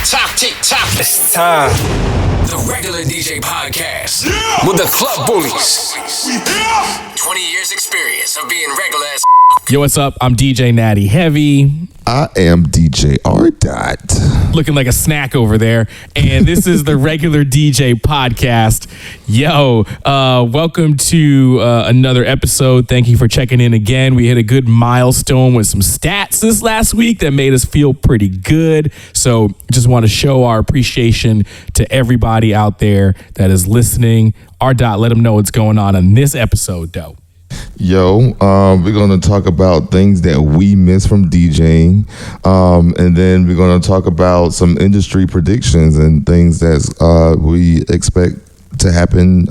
tick-tock. It's time. The Regular DJ Podcast. Yeah. With the Club Bullies. We here. 20 years experience of being regular as. Yo, what's up? I'm DJ Natty Heavy. I am DJ R. Looking like a snack over there. And this is the Regular DJ Podcast. Yo, welcome to another episode. Thank you for checking in again. We hit a good milestone with some stats this last week that made us feel pretty good. So just want to show our appreciation to everybody out there that is listening. R. Let them know what's going on in this episode, though. Yo, we're going to talk about things that we miss from DJing, and then we're going to talk about some industry predictions and things that we expect to happen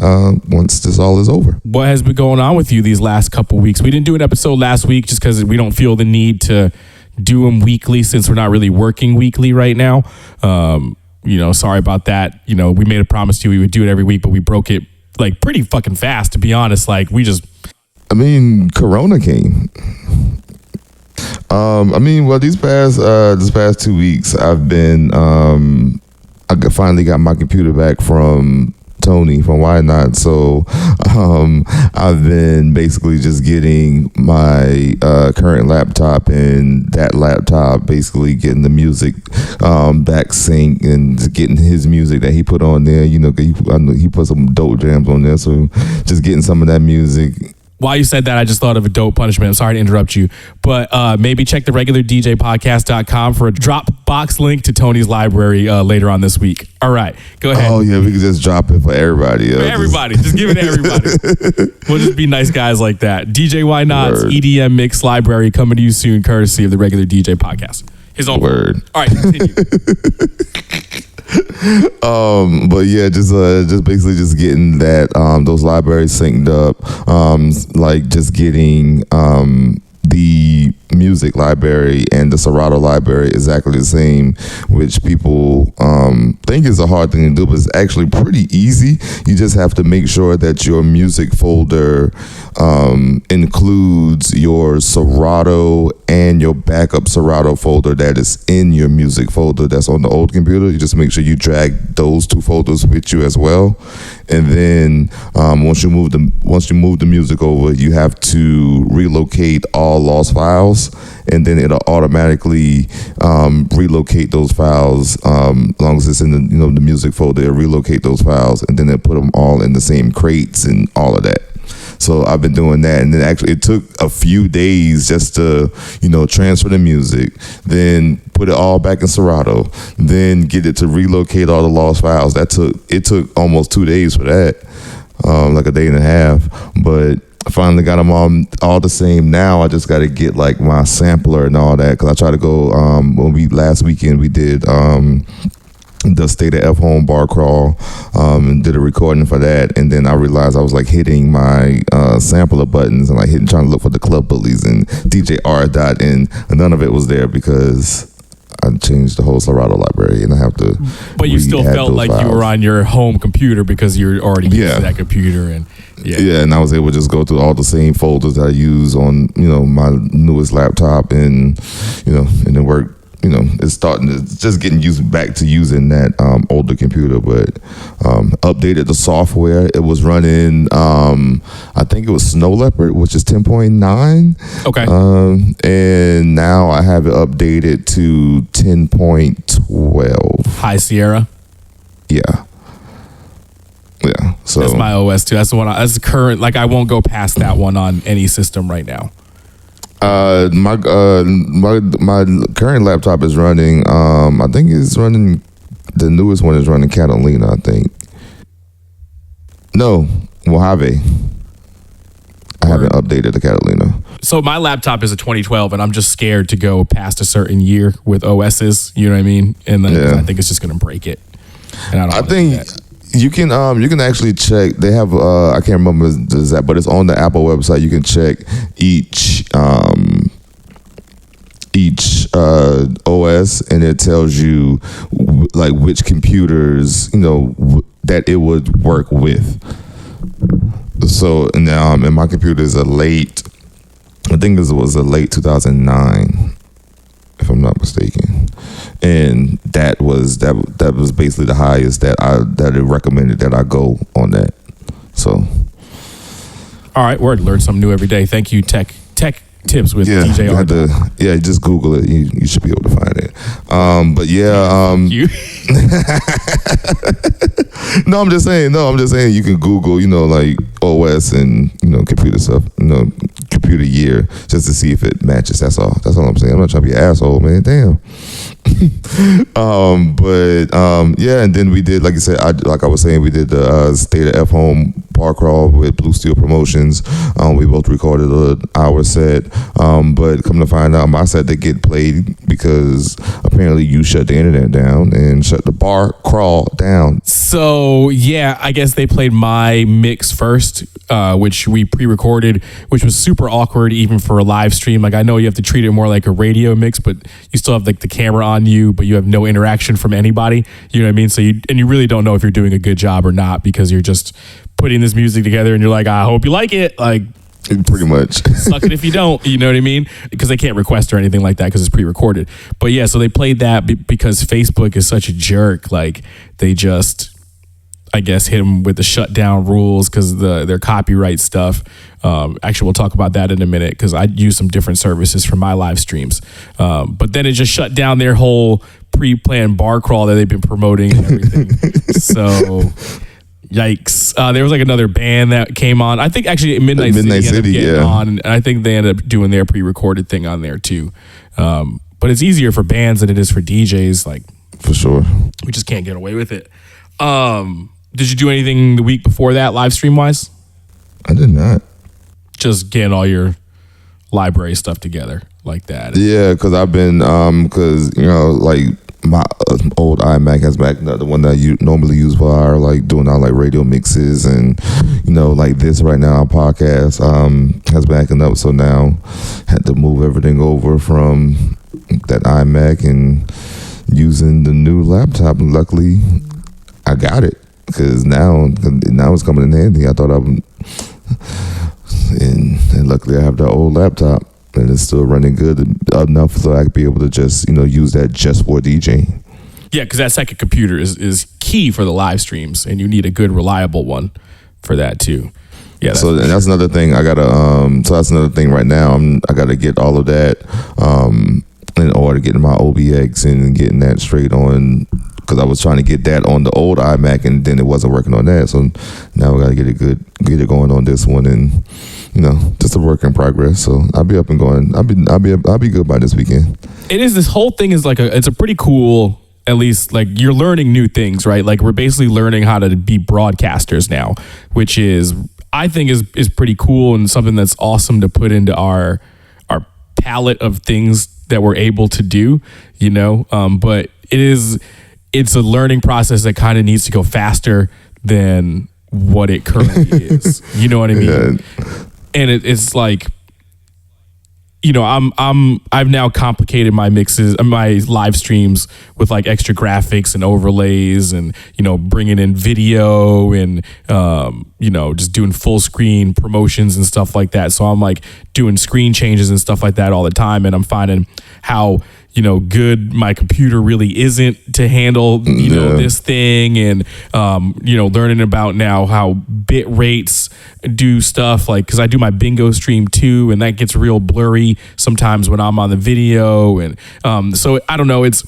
once this all is over. What has been going on with you these last couple weeks? We didn't do an episode last week just because we don't feel the need to do them weekly since we're not really working weekly right now. Sorry about that. We made a promise to you we would do it every week, but we broke it like pretty fucking fast, to be honest. Like Corona came. These past 2 weeks, I've been, I finally got my computer back from Tony from Why Not. So I've been basically just getting my current laptop and that laptop basically getting the music back sync and getting his music that he put on there. He put some dope jams on there. So just getting some of that music. While you said that, I just thought of a dope punishment. I'm sorry to interrupt you, but maybe check the regulardjpodcast.com for a Dropbox link to Tony's library later on this week. All right, go ahead. Oh, yeah, we can just drop it for everybody. For everybody. Just give it to everybody. We'll just be nice guys like that. DJ Why Not's EDM Mix Library coming to you soon, courtesy of the Regular DJ Podcast. His own word. All right, continue. But yeah, just basically just getting that those libraries synced up, just getting the music library and the Serato library exactly the same, which people think is a hard thing to do, but it's actually pretty easy. You just have to make sure that your music folder includes your Serato and your backup Serato folder that is in your music folder that's on the old computer. You just make sure you drag those two folders with you as well. And then once you move the music over, you have to relocate all lost files, and then it'll automatically relocate those files. As long as it's in the music folder, it'll relocate those files, and then they'll put them all in the same crates and all of that. So I've been doing that, and then actually it took a few days just to transfer the music, then put it all back in Serato, then get it to relocate all the lost files. It took almost 2 days for that, like a day and a half. But I finally got them all the same now. I just got to get like my sampler and all that, because I tried to go last weekend we did the State of F Home bar crawl, and did a recording for that, and then I realized I was like hitting my sampler buttons and trying to look for the Club Bullies and DJ R. and none of it was there because I changed the whole Serato library, and I have to. But you still felt like you were on your home computer because you're already using that computer, and and I was able to just go through all the same folders that I use on my newest laptop, and and it worked. It's just getting back to using that older computer, but updated the software. It was running, I think it was Snow Leopard, which is 10.9. Okay. And now I have it updated to 10.12. High Sierra? Yeah. Yeah. So that's my OS too. That's the one. That's the current. Like I won't go past that one on any system right now. My current laptop is running. I think it's running. The newest one is running Catalina, I think. No, Mojave. I haven't updated the Catalina. So my laptop is a 2012, and I'm just scared to go past a certain year with OSs. You know what I mean? And then I think it's just gonna break it. And I think. You can actually check. They have I can't remember that, but it's on the Apple website. You can check each OS, and it tells you like which computers that it would work with. So and my computer is I think it was a late 2009. if I'm not mistaken. And that was basically the highest that it recommended that I go on that. So, all right, word, learn something new every day. Thank you, tech tips with DJ Art. Just Google it. You should be able to find it. But you. No, I'm just saying you can Google, like OS and computer stuff, computer year, just to see if it matches. That's all I'm saying. I'm not trying to be an asshole, man. Damn. And then we did, like I said, we did the State of F Home bar crawl with Blue Steel Promotions. We both recorded an hour set, but come to find out, my set did get played because apparently you shut the internet down and shut the bar crawl down. So yeah, I guess they played my mix first, which we pre-recorded, which was super awkward even for a live stream. Like, I know you have to treat it more like a radio mix, but you still have like the camera on you, but you have no interaction from anybody. You know what I mean? So you really don't know if you're doing a good job or not, because you're just putting this music together and you're like, I hope you like it. Like, pretty much. Suck it if you don't, you know what I mean? Because they can't request or anything like that because it's pre-recorded. But yeah, so they played that because Facebook is such a jerk. Like, they just, I guess, hit them with the shutdown rules because their copyright stuff. Actually, we'll talk about that in a minute because I use some different services for my live streams. But then it just shut down their whole pre-planned bar crawl that they've been promoting and everything. So, yikes. There was like another band that came on. I think actually Midnight City ended up on, and I think they ended up doing their pre-recorded thing on there too. But it's easier for bands than it is for DJs. Like, for sure. We just can't get away with it. Did you do anything the week before that, live stream wise? I did not. Just getting all your library stuff together like that. Yeah, because I've been, like my old iMac has back, the one that you normally use for our doing our radio mixes, and like this right now, our podcast has backing up. So now had to move everything over from that iMac and using the new laptop. And luckily, I got it. Because now it's coming in handy. I thought and luckily I have the old laptop and it's still running good enough so I could be able to just use that just for DJing. Yeah, because that second computer is key for the live streams, and you need a good, reliable one for that too. Yeah. That's another thing I gotta. So that's another thing right now. I gotta get all of that in order to get my OBX and getting that straight on. Because I was trying to get that on the old iMac and then it wasn't working on that. So now we got to get it going on this one, and just a work in progress. So I'll be up and going. I'll be good by this weekend. It is. This whole thing is it's a pretty cool. At least you're learning new things, right? Like, we're basically learning how to be broadcasters now, which I think is pretty cool and something that's awesome to put into our palette of things that we're able to do. But it's a learning process that kind of needs to go faster than what it currently is. You know what I mean? Yeah. And it's like, I've now complicated my mixes, my live streams with extra graphics and overlays, and bringing in video and just doing full screen promotions and stuff like that. So I'm doing screen changes and stuff like that all the time, and I'm finding how good my computer really isn't to handle, this thing, and, learning about now how bit rates do stuff, because I do my bingo stream too, and that gets real blurry sometimes when I'm on the video. And, so I don't know, it's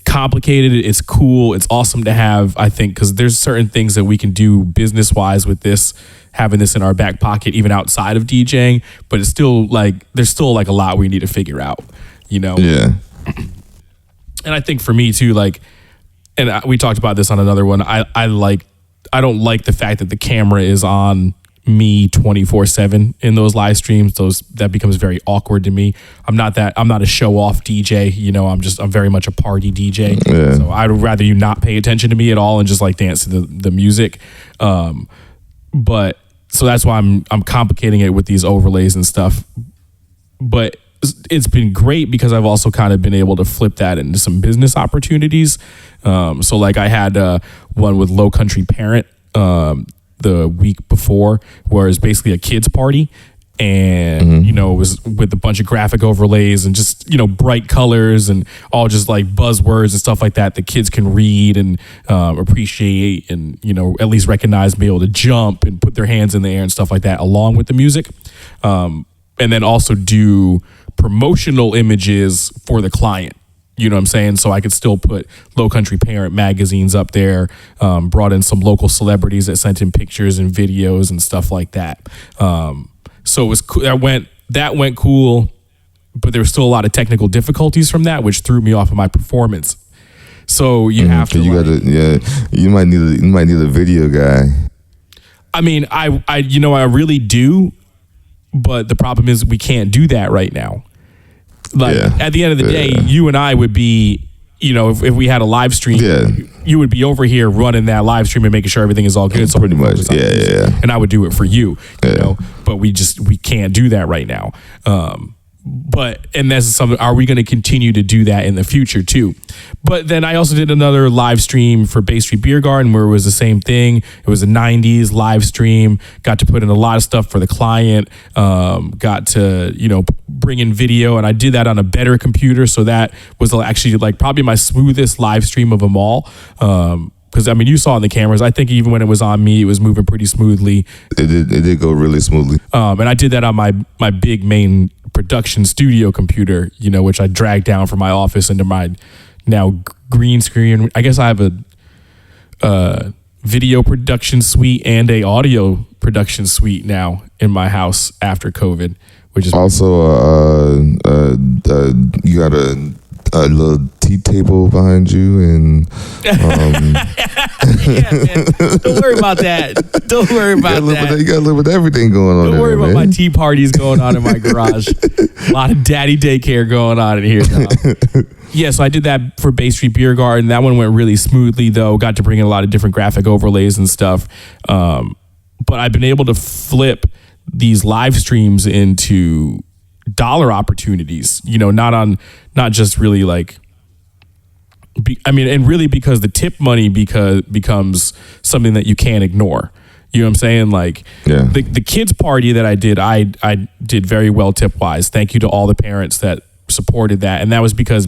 complicated. It's cool. It's awesome to have, I think, because there's certain things that we can do business wise with this, having this in our back pocket, even outside of DJing, but it's still there's still a lot we need to figure out. Yeah. And I think for me too, and we talked about this on another one. I don't like the fact that the camera is on me 24/7 in those live streams. That becomes very awkward to me. I'm not a show off DJ. I'm very much a party DJ. Yeah. So I'd rather you not pay attention to me at all and just dance to the music. But so that's why I'm complicating it with these overlays and stuff. But it's been great because I've also kind of been able to flip that into some business opportunities. So I had one with Low Country Parent the week before, where it's basically a kids party, and it was with a bunch of graphic overlays and just bright colors and all just like buzzwords and stuff like that kids can read and appreciate and at least recognize, be able to jump and put their hands in the air and stuff like that along with the music, and then also do promotional images for the client. You know what I'm saying? So I could still put Low Country Parent magazines up there, brought in some local celebrities that sent in pictures and videos and stuff like that. So it was cool. That went cool, but there was still a lot of technical difficulties from that, which threw me off of my performance. So you have to. You might need a video guy. I mean, I really do, but the problem is we can't do that right now. Like at the end of the day, you and I would be, if we had a live stream, you would be over here running that live stream and making sure everything is all good. So pretty much, and I would do it for you, but we can't do that right now. And that's something, are we going to continue to do that in the future too? But then I also did another live stream for Bay Street Beer Garden where it was the same thing. It was a 90s live stream, got to put in a lot of stuff for the client, got to, bring in video, and I did that on a better computer. So that was actually like probably my smoothest live stream of them all. Because you saw in the cameras, I think even when it was on me, it was moving pretty smoothly. It did go really smoothly. And I did that on my big main production studio computer, which I dragged down from my office into my now green screen. I guess I have a video production suite and a audio production suite now in my house after COVID, which is also you got a little tea table behind you, and man. Don't worry about that. Don't worry about that. You got a little bit of everything going on. Don't worry about my tea parties going on in my garage. A lot of daddy daycare going on in here now. Yeah, so I did that for Bay Street Beer Garden. That one went really smoothly, though. Got to bring in a lot of different graphic overlays and stuff. But I've been able to flip these live streams into dollar opportunities, not just really like, and really because the tip money becomes something that you can't ignore. You know what I'm saying? Like the kids party that I did very well tip wise. Thank you to all the parents that supported that. And that was because,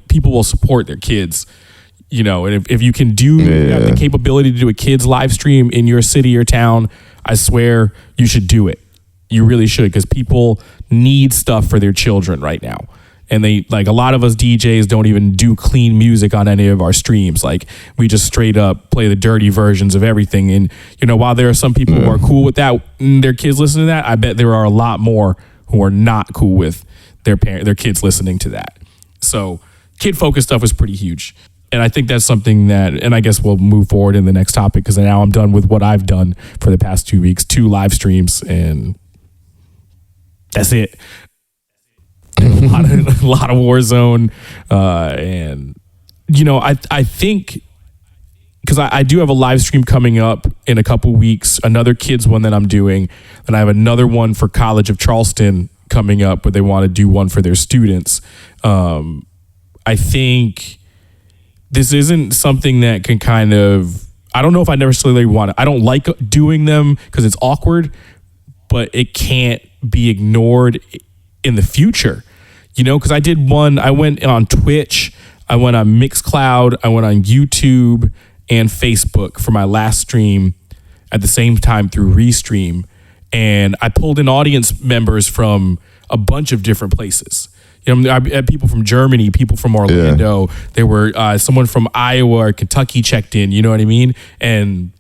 people will support their kids, and if you can have the capability to do a kids live stream in your city or town, I swear you should do it. You really should, because people need stuff for their children right now. And they, like, a lot of us DJs don't even do clean music on any of our streams. Like, we just straight up play the dirty versions of everything. And, while there are some people who are cool with that, their kids listen to that, I bet there are a lot more who are not cool with their kids listening to that. So kid focused stuff was pretty huge. And I think that's something that, and I guess we'll move forward in the next topic, because now I'm done with what I've done for the past 2 weeks, 2 live streams, and that's it. A lot of Warzone, and I think, because I do have a live stream coming up in a couple weeks, another kids one that I'm doing, and I have another one for College of Charleston coming up where they want to do one for their students. I think this isn't something that can kind of, I don't know if I necessarily want it. I don't like doing them because it's awkward, but it can't be ignored in the future, because I did one, I went on Twitch, I went on Mixcloud, I went on YouTube and Facebook for my last stream at the same time through Restream. And I pulled in audience members from a bunch of different places. I had people from Germany, people from Orlando. Yeah. There were someone from Iowa or Kentucky checked in, you know what I mean? And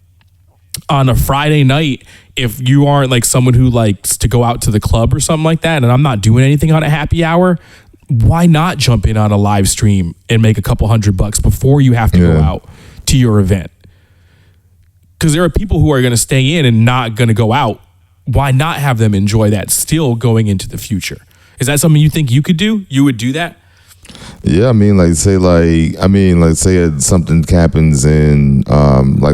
on a Friday night, if you aren't like someone who likes to go out to the club or something like that, and I'm not doing anything on a happy hour, why not jump in on a live stream and make a couple $100 before you have to go out to your event? Because there are people who are going to stay in and not going to go out. Why not have them enjoy that still going into the future? Is that something you think you could do? You would do that? Yeah, say something happens in,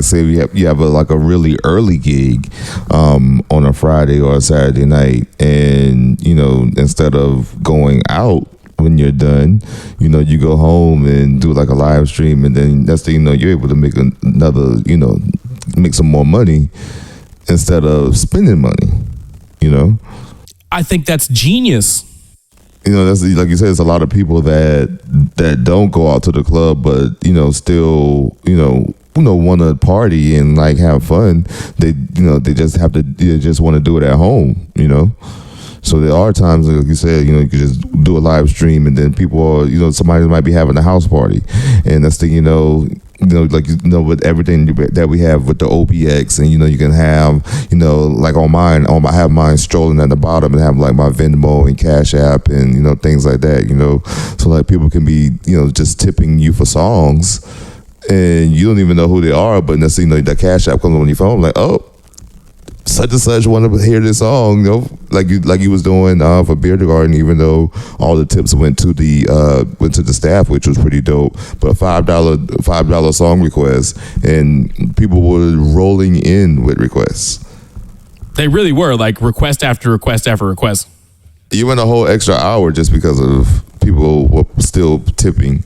say you have a really early gig on a Friday or a Saturday night, and instead of going out when you're done, you go home and do like a live stream, and then that's you're able to make another, make some more money instead of spending money, I think that's genius. That's like you said. It's a lot of people that don't go out to the club, but still want to party and like have fun. They just want to do it at home. So there are times, like you said, you could just do a live stream, and then people are, somebody might be having a house party, and that's the with everything that we have with the OBX, and you can have like on mine, I have mine strolling at the bottom and have like my Venmo and Cash App and things like that, so like people can be just tipping you for songs, and you don't even know who they are, but next thing the Cash App comes on your phone, like, oh, such and such want to hear this song, like you was doing for Beer Garden, even though all the tips went to the staff, which was pretty dope. But $5 song request, and people were rolling in with requests. They really were, like request after request after request. You went a whole extra hour just because of people were still tipping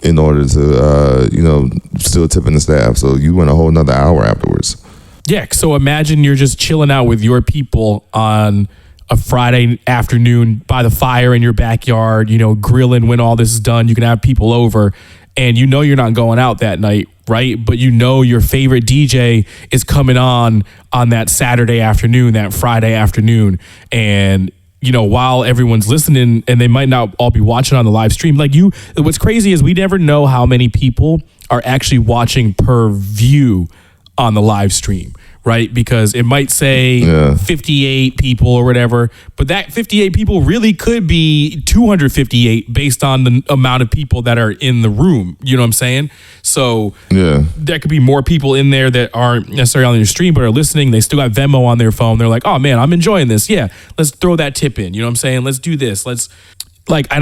in order to still tipping the staff. So you went a whole another hour afterwards. Yeah, so imagine you're just chilling out with your people on a Friday afternoon by the fire in your backyard, grilling when all this is done. You can have people over, and you're not going out that night, right? But your favorite DJ is coming on that Saturday afternoon, that Friday afternoon, and while everyone's listening, and they might not all be watching on the live stream, what's crazy is we never know how many people are actually watching per view on the live stream, right? Because it might say 58 people or whatever, but that 58 people really could be 258 based on the amount of people that are in the room. You know what I'm saying? So there could be more people in there that aren't necessarily on your stream, but are listening. They still got Venmo on their phone. They're like, oh man, I'm enjoying this. Yeah, let's throw that tip in. You know what I'm saying? Let's do this. And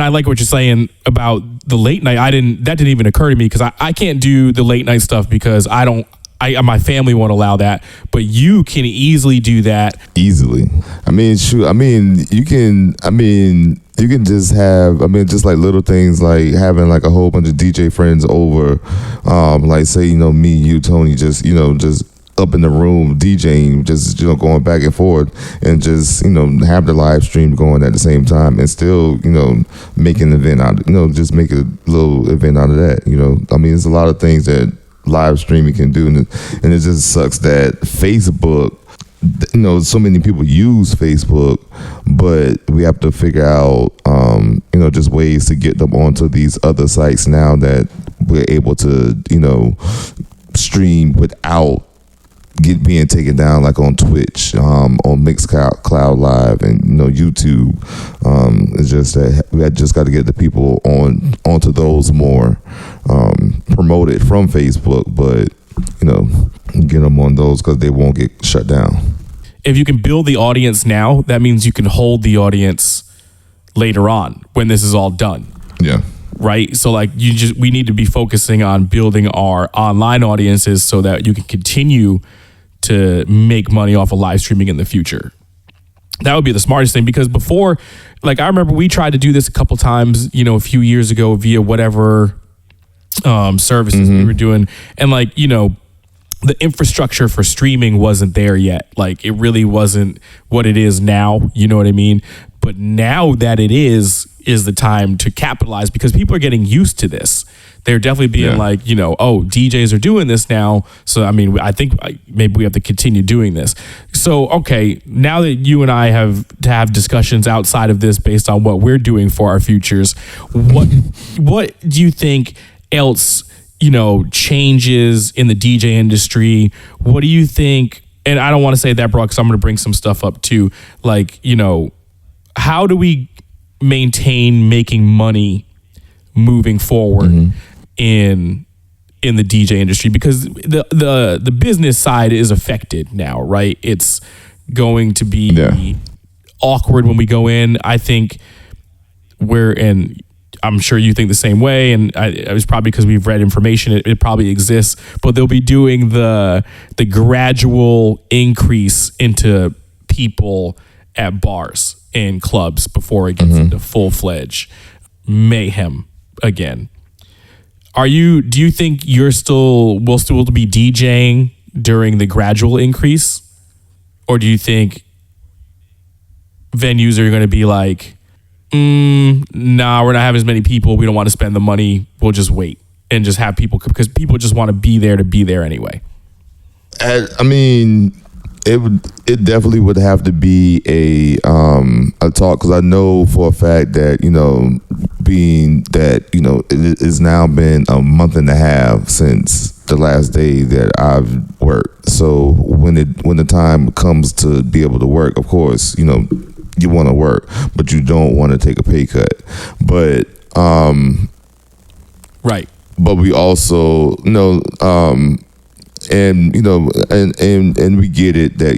I like what you're saying about the late night. That didn't even occur to me because I can't do the late night stuff because my family won't allow that, but you can easily do that. Easily. You can just have, just like little things like having like a whole bunch of DJ friends over, like say, me, you, Tony, just up in the room DJing, just going back and forth, and just have the live stream going at the same time, and still make an event out, just make a little event out of that. There's a lot of things that live streaming can do, and it just sucks that Facebook, so many people use Facebook, but we have to figure out just ways to get them onto these other sites now that we're able to stream without being taken down, like on Twitch, on Mixcloud Live, and YouTube. It's just that we just got to get the people onto those more, promoted from Facebook, but get them on those because they won't get shut down. If you can build the audience now, that means you can hold the audience later on when this is all done. Yeah. Right? So we need to be focusing on building our online audiences so that you can continue to make money off of live streaming in the future. That would be the smartest thing, because before, I remember we tried to do this a couple times, a few years ago via whatever services we were doing. And the infrastructure for streaming wasn't there yet. It really wasn't what it is now. You know what I mean? But now that it is the time to capitalize, because people are getting used to this. They're definitely being DJs are doing this now. So, I think maybe we have to continue doing this. So, okay, now that you and I have to have discussions outside of this based on what we're doing for our futures, what do you think else, changes in the DJ industry? What do you think? And I don't want to say that broad because I'm going to bring some stuff up too. How do we maintain making money moving forward in the DJ industry? Because the business side is affected now, right? It's going to be awkward when we go in. I think I'm sure you think the same way, and it was probably because we've read information. It probably exists, but they'll be doing the gradual increase into people at bars and clubs before it gets into full-fledged mayhem again. Do you think will still be DJing during the gradual increase, or do you think venues are going to be like, nah, we're not having as many people. We don't want to spend the money. We'll just wait and just have people, because people just want to be there anyway. I mean, it definitely would have to be a talk, because I know for a fact that, being that, it's now been a month and a half since the last day that I've worked. So when the time comes to be able to work, of course, you want to work, but you don't want to take a pay cut. But right. But we also and we get it that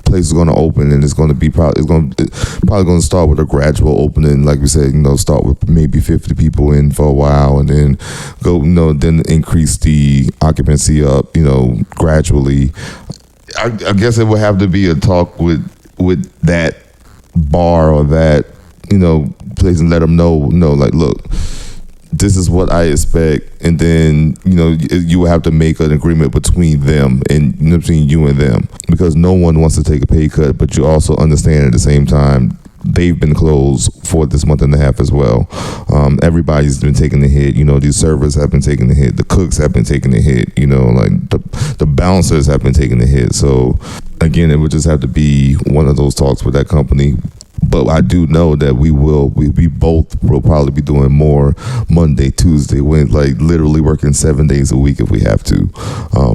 place is going to open, and it's going to be probably going to start with a gradual opening, like we said, start with maybe 50 people in for a while, and then go then increase the occupancy up gradually. I guess it would have to be a talk with that bar or that place, and let them know like, look, this is what I expect, and then you will have to make an agreement between them and between you and them, because no one wants to take a pay cut, but you also understand at the same time they've been closed for this month and a half as well. Everybody's been taking the hit. These servers have been taking the hit. The cooks have been taking the hit. Like the bouncers have been taking the hit. So again, it would just have to be one of those talks with that company. But I do know that we both will probably be doing more Monday, Tuesday, literally working 7 days a week if we have to.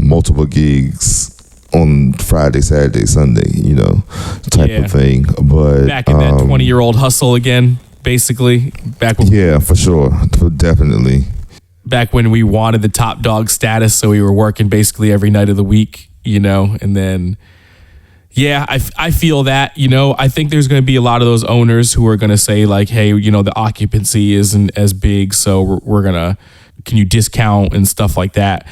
Multiple gigs on Friday, Saturday, Sunday, type of thing. But back in that 20-year-old hustle again, basically. Yeah, for sure. Definitely. Back when we wanted the top dog status, so we were working basically every night of the week, and then... Yeah, I feel that, I think there's going to be a lot of those owners who are going to say like, hey, the occupancy isn't as big, so we're going to, can you discount and stuff like that?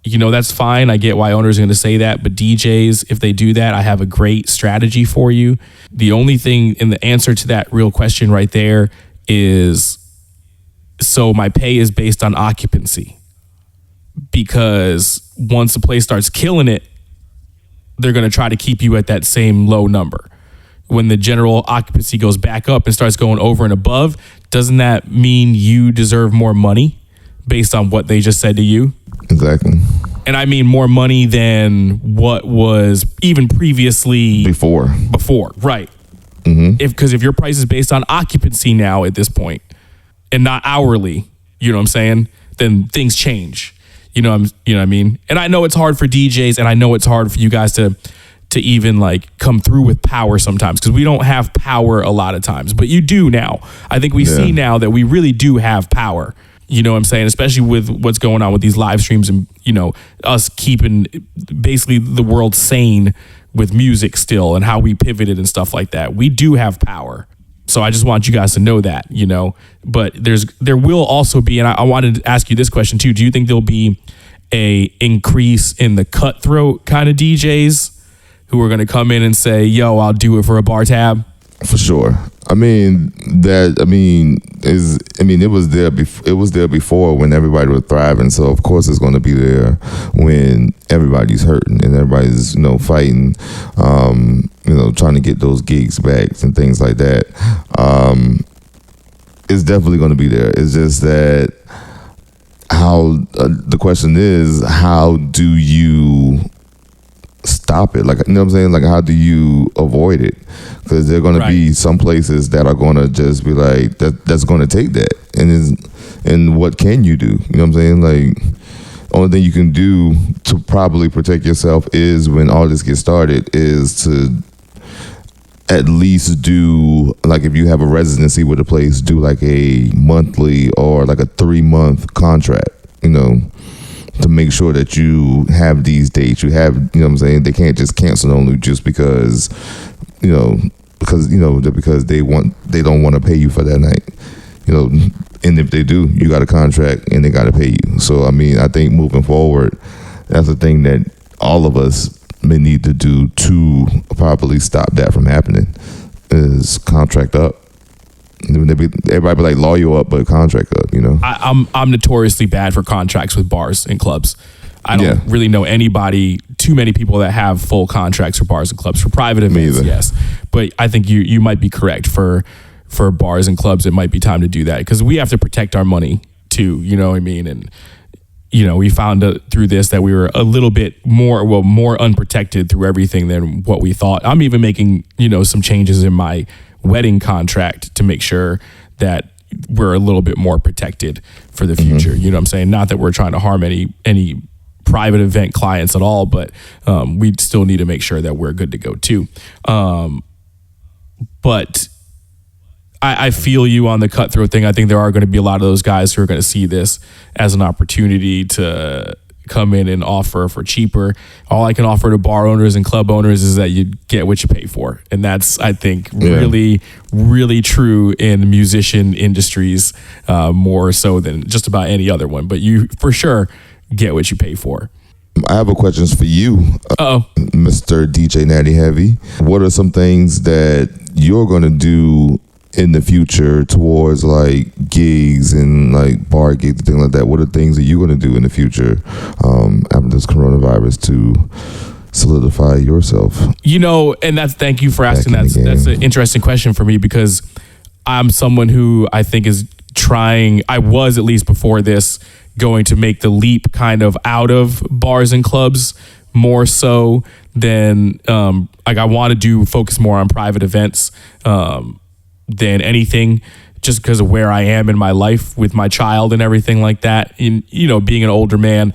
That's fine. I get why owners are going to say that, but DJs, if they do that, I have a great strategy for you. The only thing in the answer to that real question right there is, so my pay is based on occupancy, because once a place starts killing it, they're going to try to keep you at that same low number. When the general occupancy goes back up and starts going over and above, doesn't that mean you deserve more money based on what they just said to you? Exactly. And I mean more money than what was even previously before, right? Mm-hmm. Because if your price is based on occupancy now at this point and not hourly, you know what I'm saying? Then things change. You know what I mean? And I know it's hard for DJs, and I know it's hard for you guys to even like come through with power sometimes, because we don't have power a lot of times, but you do now. I think we see now that we really do have power. You know what I'm saying? Especially with what's going on with these live streams and, us keeping basically the world sane with music still, and how we pivoted and stuff like that. We do have power. So I just want you guys to know that, but there will also be, and I wanted to ask you this question too. Do you think there'll be a increase in the cutthroat kind of DJs who are going to come in and say, yo, I'll do it for a bar tab? For sure. It was there before when everybody was thriving. So of course it's going to be there when everybody's hurting and everybody's, fighting, trying to get those gigs back and things like that. It's definitely going to be there. It's just that the question is, how do you stop it? Like, what I'm saying? Like, how do you avoid it? Because there are going to be some places that are going to just be like, that's going to take that. And what can you do? You know what I'm saying? Like, only thing you can do to probably protect yourself is, when all this gets started, is to at least do, like, if you have a residency with a place, do like a monthly or like a 3-month contract, to make sure that you have these dates. You have, what I'm saying? They can't just cancel on you just because they don't want to pay you for that night. And if they do, you got a contract and they got to pay you. So, I think moving forward, that's the thing that all of us may need to do to properly stop that from happening, is contract up. Everybody be like, lawyer up, but contract up, I'm notoriously bad for contracts with bars and clubs. I don't really know too many people that have full contracts for bars and clubs. For private events, yes. But I think you might be correct. For bars and clubs, it might be time to do that because we have to protect our money too. You know what I mean? And we found through this that we were a little bit more unprotected through everything than what we thought. I'm even making, some changes in my wedding contract to make sure that we're a little bit more protected for the future. You know what I'm saying? Not that we're trying to harm any private event clients at all, but we still need to make sure that we're good to go too. But I feel you on the cutthroat thing. I think there are going to be a lot of those guys who are going to see this as an opportunity to come in and offer for cheaper. All I can offer to bar owners and club owners is that you get what you pay for. And that's, I think, really, really true in musician industries, more so than just about any other one. But you, for sure, get what you pay for. I have a question for you, Mr. DJ Natty Heavy. What are some things that you're going to do in the future towards like gigs and like bar gigs and things like that? What are things that you're going to do in the future after this coronavirus to solidify yourself? And thank you for asking. That's an interesting question for me because I'm someone who I think is trying, I was at least before this, going to make the leap kind of out of bars and clubs more so than I want to focus more on private events than anything, just because of where I am in my life with my child and everything like that, and being an older man.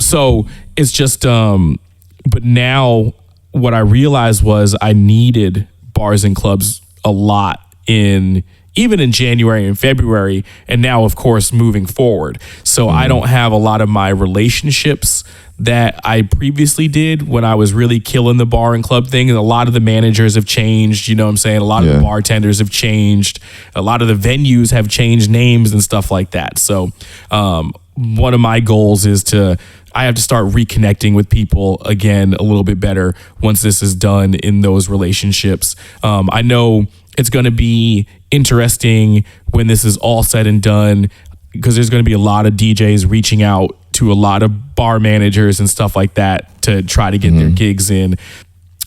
So it's just but now what I realized was I needed bars and clubs a lot even in January and February, and now of course moving forward. So I don't have a lot of my relationships that I previously did when I was really killing the bar and club thing. And a lot of the managers have changed, you know what I'm saying? A lot of the bartenders have changed. A lot of the venues have changed names and stuff like that. So one of my goals is I have to start reconnecting with people again a little bit better once this is done in those relationships. I know it's going to be interesting when this is all said and done because there's going to be a lot of DJs reaching out to a lot of bar managers and stuff like that to try to get their gigs in.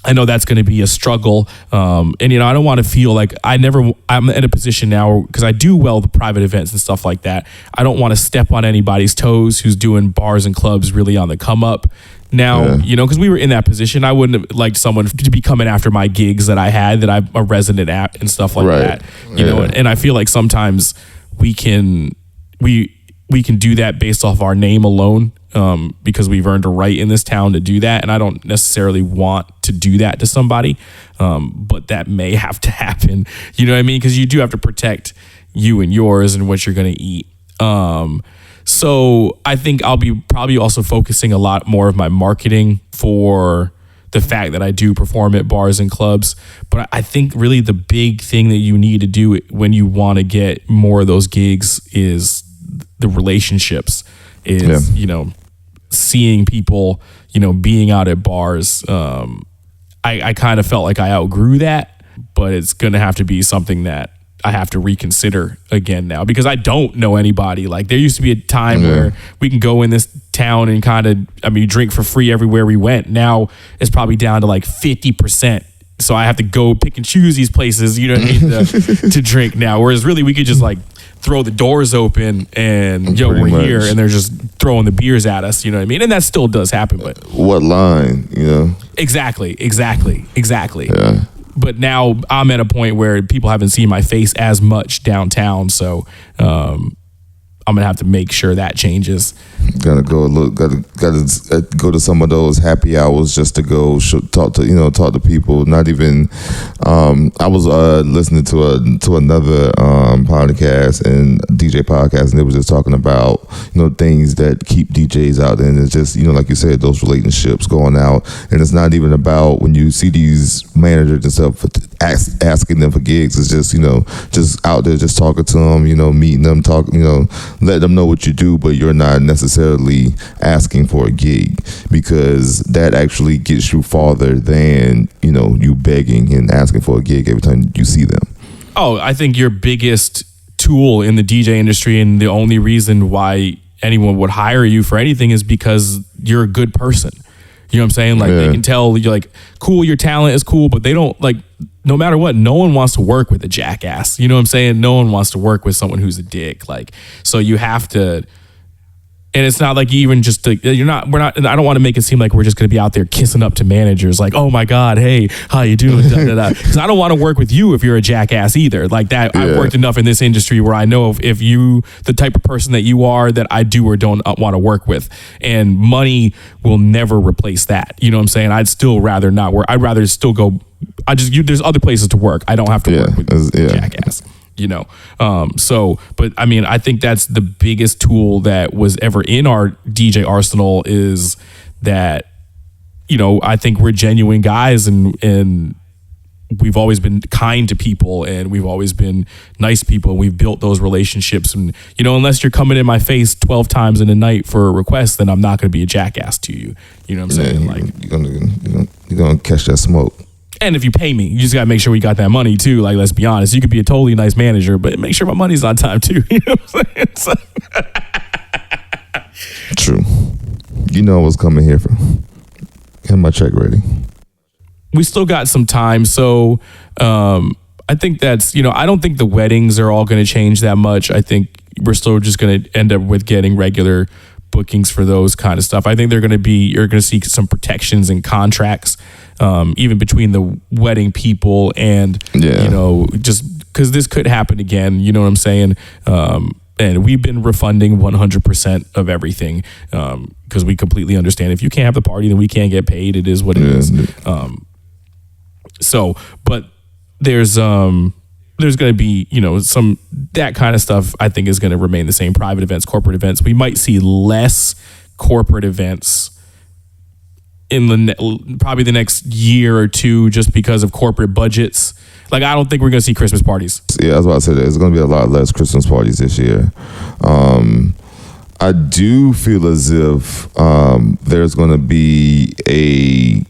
I know that's going to be a struggle. And, I don't want to feel like I'm in a position now because I do well the private events and stuff like that. I don't want to step on anybody's toes who's doing bars and clubs really on the come up now, because we were in that position. I wouldn't have liked someone to be coming after my gigs that I had, that I'm a resident at and stuff like that, and I feel like sometimes we can do that based off our name alone, because we've earned a right in this town to do that. And I don't necessarily want to do that to somebody, but that may have to happen. You know what I mean? Because you do have to protect you and yours and what you're going to eat. So I think I'll be probably also focusing a lot more of my marketing for the fact that I do perform at bars and clubs. But I think really the big thing that you need to do when you want to get more of those gigs is the relationships, seeing people, being out at bars. I kind of felt like I outgrew that, but it's going to have to be something that I have to reconsider again now because I don't know anybody. Like there used to be a time where we can go in this town and drink for free everywhere we went. Now it's probably down to like 50%. So I have to go pick and choose these places, to drink now. Whereas really we could just like throw the doors open and we're here and they're just throwing the beers at us, you know what I mean? And that still does happen, but what line, Exactly. Yeah. But now I'm at a point where people haven't seen my face as much downtown, so I'm gonna have to make sure that changes. Gotta go to some of those happy hours just to go talk to people. Not even. I was listening to another podcast and DJ podcast, and they were just talking about things that keep DJs out, and it's just like you said, those relationships going out, and it's not even about when you see these managers and stuff asking them for gigs. It's just just out there just talking to them, meeting them, let them know what you do, but you're not necessarily asking for a gig, because that actually gets you farther than you begging and asking for a gig every time you see them. I think your biggest tool in the DJ industry, and the only reason why anyone would hire you for anything is because you're a good person. You know what I'm saying? Like they can tell you're like, cool, your talent is cool, but they don't like, no matter what, no one wants to work with a jackass. You know what I'm saying? No one wants to work with someone who's a dick. Like, so you have to, and it's not like you even just, we're not, and I don't want to make it seem like we're just going to be out there kissing up to managers like, oh my God, hey, how you doing? Because I don't want to work with you if you're a jackass either. Like that, yeah. I've worked enough in this industry where I know if you, the type of person that you are, that I do or don't want to work with. And money will never replace that. You know what I'm saying? I'd still rather not work. I'd rather still go, there's other places to work. I don't have to work with a jackass. You know, but I mean, I think that's the biggest tool that was ever in our DJ arsenal is that, you know, I think we're genuine guys and we've always been kind to people and we've always been nice people and we've built those relationships. And, you know, unless you're coming in my face 12 times in a night for a request, then I'm not going to be a jackass to you. You know what I'm saying? Like you're gonna catch that smoke. And if you pay me, you just got to make sure we got that money too. Like, let's be honest. You could be a totally nice manager, but make sure my money's on time too. You know what I'm saying? True. You know what's coming here for. Have my check ready. We still got some time. So I think that's, you know, I don't think the weddings are all going to change that much. I think we're still just going to end up with getting regular bookings for those kind of stuff. I think you're going to see some protections and contracts, even between the wedding people and, you know, just because this could happen again, you know what I'm saying? And we've been refunding 100% of everything because we completely understand if you can't have the party, then we can't get paid. It is what it is. But there's going to be, you know, some, that kind of stuff I think is going to remain the same. Private events, corporate events. We might see less corporate events in probably the next year or two just because of corporate budgets. Like, I don't think we're going to see Christmas parties. Yeah, I was about to say that. There's going to be a lot less Christmas parties this year. I do feel as if there's going to be a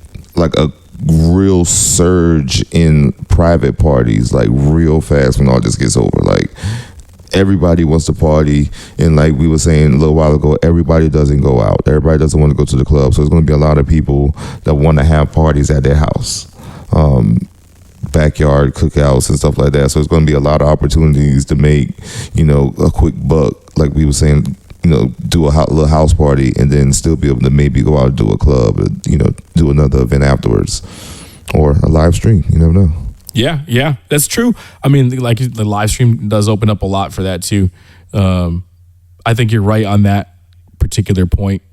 real surge in private parties, like real fast when all this gets over. Like, everybody wants to party, and like we were saying a little while ago, everybody doesn't go out. Everybody doesn't want to go to the club. So there's going to be a lot of people that want to have parties at their house. Backyard cookouts and stuff like that. So it's going to be a lot of opportunities to make, you know, a quick buck, like we were saying, you know, do a little house party and then still be able to maybe go out and do a club, or, you know, do another event afterwards or a live stream. You never know. Yeah, that's true. I mean, like the live stream does open up a lot for that too. I think you're right on that particular point,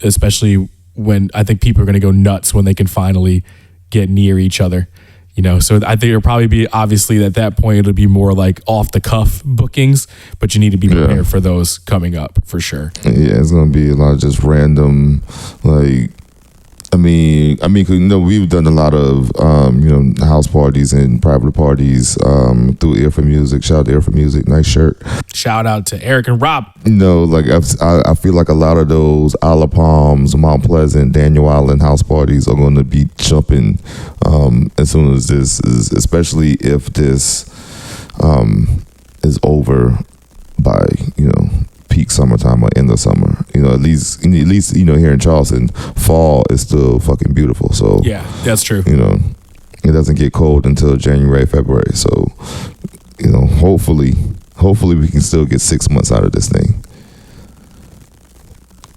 especially when I think people are going to go nuts when they can finally get near each other. You know, so I think it'll probably be, obviously at that point, it'll be more like off the cuff bookings, but you need to be prepared for those coming up for sure. Yeah, it's going to be a lot of just random, like, I mean, cause, you know, we've done a lot of, you know, house parties and private parties through Ear for Music. Shout out to Ear for Music. Nice shirt. Shout out to Eric and Rob. You know, like I feel like a lot of those Isle of Palms, Mount Pleasant, Daniel Island house parties are going to be jumping as soon as this is, especially if this is over by, you know, peak summertime or end of summer. You know, at least you know, here in Charleston, fall is still fucking beautiful. So yeah, that's true. You know, it doesn't get cold until January, February. So, you know, hopefully we can still get 6 months out of this thing.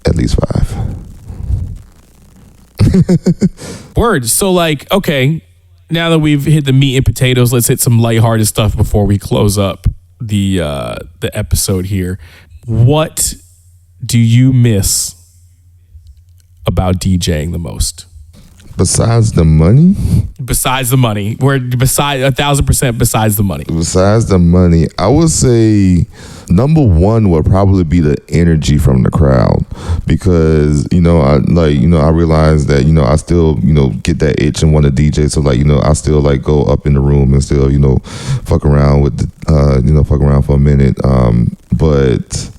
At least 5. Word. So like, okay, now that we've hit the meat and potatoes, let's hit some lighthearted stuff before we close up the episode here. What do you miss about DJing the most? Besides the money? Besides the money. We're 1,000% besides the money. Besides the money, I would say number one would probably be the energy from the crowd, because, you know, I realize that, you know, I still, you know, get that itch and want to DJ. So like, you know, I still like go up in the room and still, you know, fuck around for a minute. But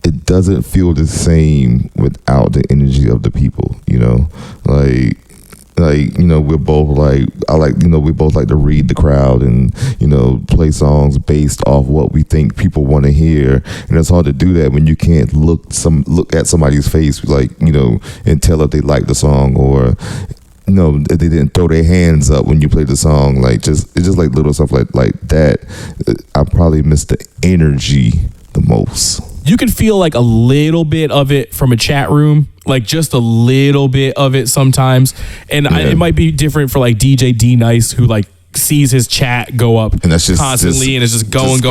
it doesn't feel the same without the energy of the people, you know, like, like, we're both like, we both like to read the crowd and, play songs based off what we think people want to hear. And it's hard to do that when you can't look at somebody's face, like, and tell if they like the song, or if they didn't throw their hands up when you play the song. Like, it's just like little stuff like that. I probably miss the energy the most. You can feel like a little bit of it from a chat room, like just a little bit of it sometimes. And it might be different for like DJ D Nice, who like sees his chat go up and that's just constantly, and it's just going.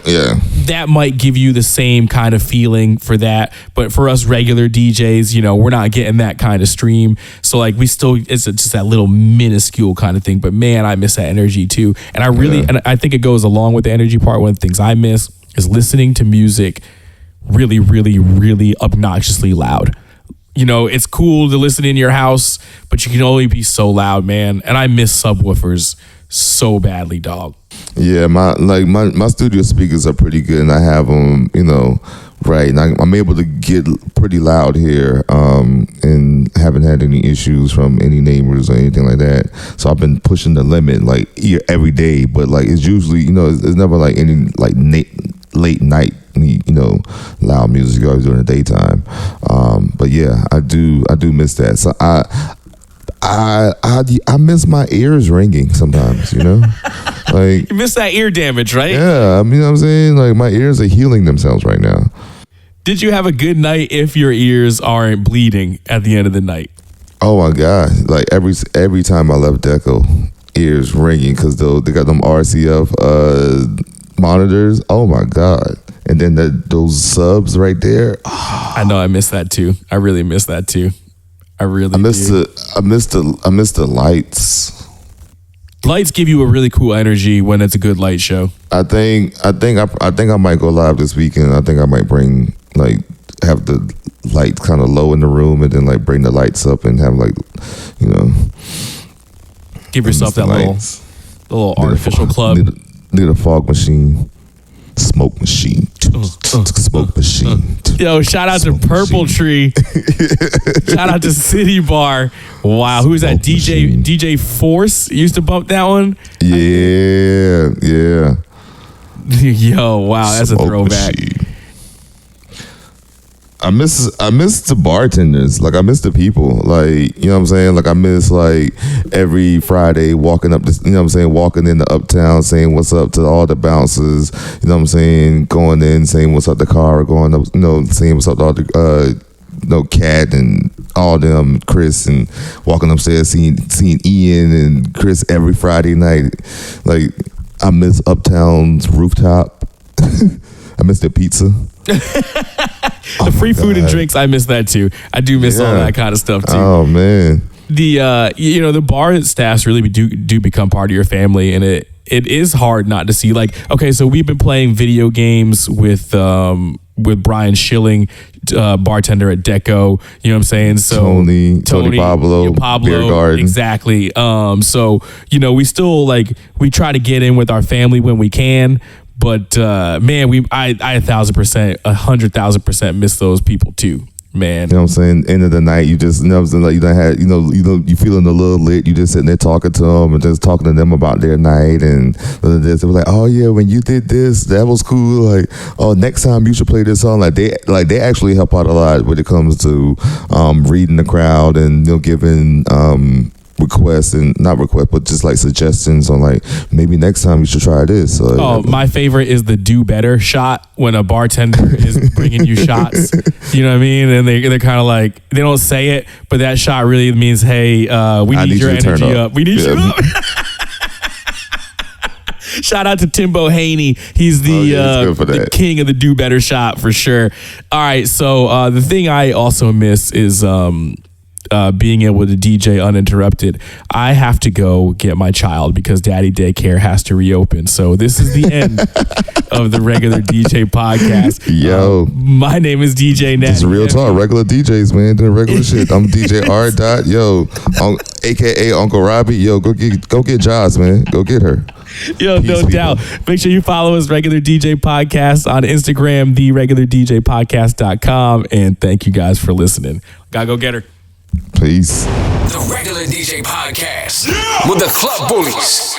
Yeah, that might give you the same kind of feeling for that. But for us regular DJs, we're not getting that kind of stream. So like it's just that little minuscule kind of thing. But man, I miss that energy too. And and I think it goes along with the energy part. One of the things I miss is listening to music really, really, really obnoxiously loud. It's cool to listen in your house, but you can only be so loud, man. And I miss subwoofers so badly, dog. Yeah, my studio speakers are pretty good, and I have them, right. And I'm able to get pretty loud here, and haven't had any issues from any neighbors or anything like that. So I've been pushing the limit like every day, but like it's usually, it's never like any like late night, loud music always during the daytime. But yeah, I do miss that. So I miss my ears ringing sometimes, like you miss that ear damage, right? Yeah, I mean, what I'm saying, like my ears are healing themselves right now. Did you have a good night if your ears aren't bleeding at the end of the night? Oh my God, like every time I left Deco, ears ringing, because they got them RCF monitors. Oh my God. And then those subs right there. Oh. I know, I miss that too. I really miss that too. I miss the lights. Lights give you a really cool energy when it's a good light show. I think I might go live this weekend. I think I might bring have the lights kind of low in the room, and then like bring the lights up and have give yourself that little artificial club. Need a fog machine. Smoke machine. Smoke machine. Yo, shout out to Purple Tree. Shout out to City Bar. Wow, who is that? DJ Force used to bump that one? Yeah. Yo, wow, that's a throwback. Machine. I miss the bartenders. Like I miss the people. Like, you know what I'm saying? Like I miss like every Friday walking up walking into Uptown saying what's up to all the bouncers, you know what I'm saying, going in saying what's up to car, going up, saying what's up to all the Cat and all them, Chris, and walking upstairs seeing Ian and Chris every Friday night. Like I miss Uptown's rooftop. I miss the pizza. The free food and drinks, I miss that too. I do miss all that kind of stuff too. Oh man, the bar staffs really do become part of your family, and it is hard not to see. Like, okay, so we've been playing video games with Brian Schilling, bartender at Deco. You know what I'm saying? So Tony Pablo, Beer Garden, exactly. So we still we try to get in with our family when we can. But man, I 1,000%, miss those people too, man. You know what I'm saying? End of the night, you just, like you done had, you feeling a little lit. You just sitting there talking to them and just talking to them about their night and this. They were like, oh yeah, when you did this, that was cool. Like, oh, next time you should play this song. Like they actually help out a lot when it comes to reading the crowd and giving requests, and not requests, but just like suggestions on like maybe next time you should try this. My favorite is the do better shot when a bartender is bringing you shots. You know what I mean? And they're kind of like, they don't say it, but that shot really means, hey, we need your energy up. We need you up. Shout out to Timbo Haney. He's the king of the do better shot for sure. All right, so the thing I also miss is being able to DJ uninterrupted. I have to go get my child because daddy daycare has to reopen. So this is the end of the regular DJ podcast. Yo, my name is DJ Nat. It's real talk. Regular DJs, man, doing regular shit. I'm DJ R. Dot. Yo, AKA Uncle Robbie. Yo, go get Joss, man. Go get her. Yo, peace, no people. Doubt. Make sure you follow us, Regular DJ Podcast, on Instagram, theregulardjpodcast.com. And thank you guys for listening. Gotta go get her. Peace. The Regular DJ Podcast with the Club Bullies.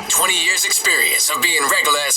20 years experience of being regular as